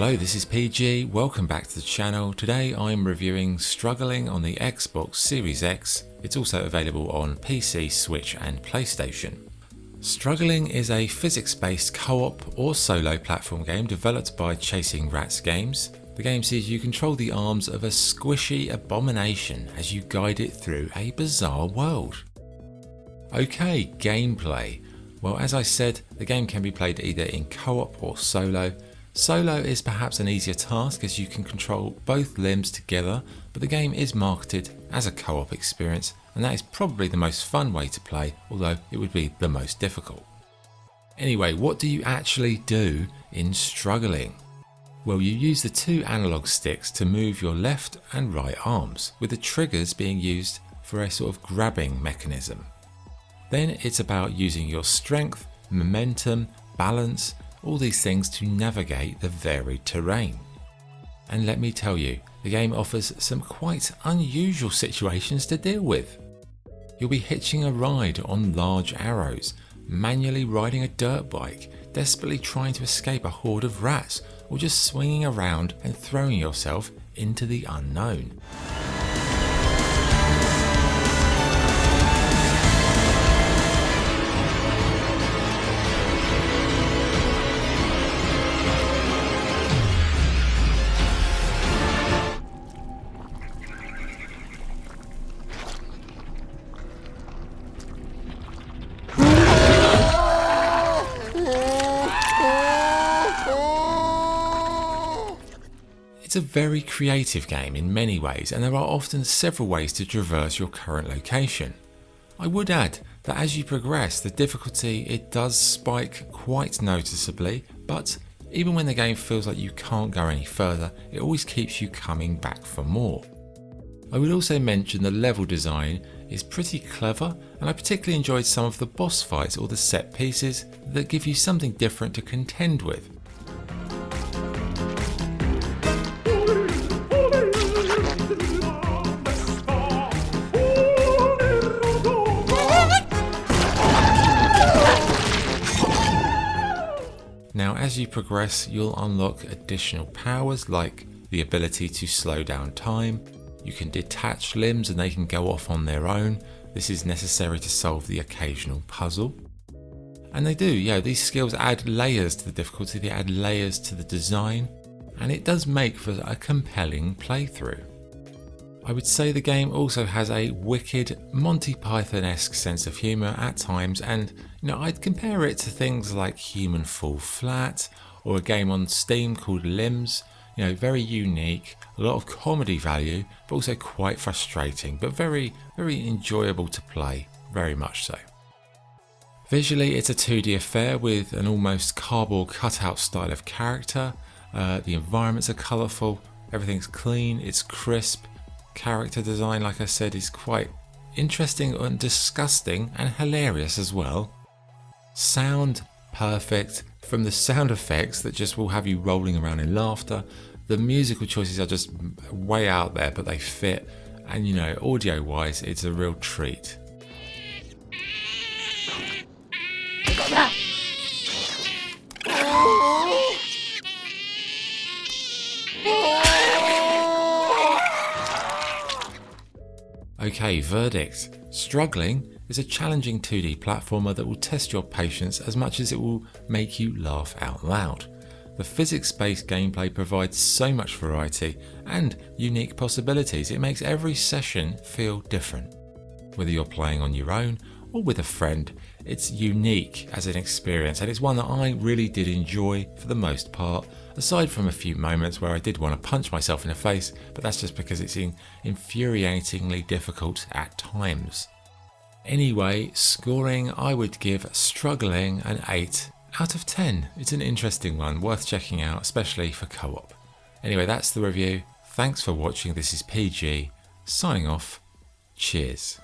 Hello, this is PG, welcome back to the channel. Today I'm reviewing Struggling on the Xbox Series X. It's also available on PC, Switch and PlayStation. Struggling is a physics-based co-op or solo platform game developed by Chasing Rats Games. The game sees you control the arms of a squishy abomination as you guide it through a bizarre world. Okay, gameplay. Well, as I said, the game can be played either in co-op or solo. Solo is perhaps an easier task as you can control both limbs together, but the game is marketed as a co-op experience, and that is probably the most fun way to play, although it would be the most difficult. Anyway, what do you actually do in Struggling? Well, you use the two analog sticks to move your left and right arms, with the triggers being used for a sort of grabbing mechanism. Then it's about using your strength, momentum, balance, all these things to navigate the varied terrain. And let me tell you, the game offers some quite unusual situations to deal with. You'll be hitching a ride on large arrows, manually riding a dirt bike, desperately trying to escape a horde of rats, or just swinging around and throwing yourself into the unknown. It's a very creative game in many ways, and there are often several ways to traverse your current location. I would add that as you progress, the difficulty it does spike quite noticeably, but even when the game feels like you can't go any further, it always keeps you coming back for more. I would also mention the level design is pretty clever, and I particularly enjoyed some of the boss fights or the set pieces that give you something different to contend with. Now, as you progress, you'll unlock additional powers like the ability to slow down time. You can detach limbs and they can go off on their own. This is necessary to solve the occasional puzzle. And they do, these skills add layers to the difficulty, they add layers to the design, and it does make for a compelling playthrough. I would say the game also has a wicked Monty Python-esque sense of humour at times, and I'd compare it to things like Human Fall Flat or a game on Steam called Limbs. Very unique, a lot of comedy value, but also quite frustrating, but very, very enjoyable to play, very much so. Visually, it's a 2D affair with an almost cardboard cutout style of character. The environments are colourful, everything's clean, it's crisp. Character design, like I said, is quite interesting and disgusting and hilarious as well. Sound, perfect, from the sound effects that just will have you rolling around in laughter. The musical choices are just way out there, but they fit. And audio wise, it's a real treat. Okay, verdict. Struggling is a challenging 2D platformer that will test your patience as much as it will make you laugh out loud. The physics-based gameplay provides so much variety and unique possibilities. It makes every session feel different. Whether you're playing on your own or with a friend, it's unique as an experience, and it's one that I really did enjoy for the most part, aside from a few moments where I did want to punch myself in the face, but that's just because it's infuriatingly difficult at times. Anyway, scoring, I would give Struggling an 8 out of 10. It's an interesting one, worth checking out, especially for co-op. Anyway, that's the review. Thanks for watching. This is PG, signing off. Cheers.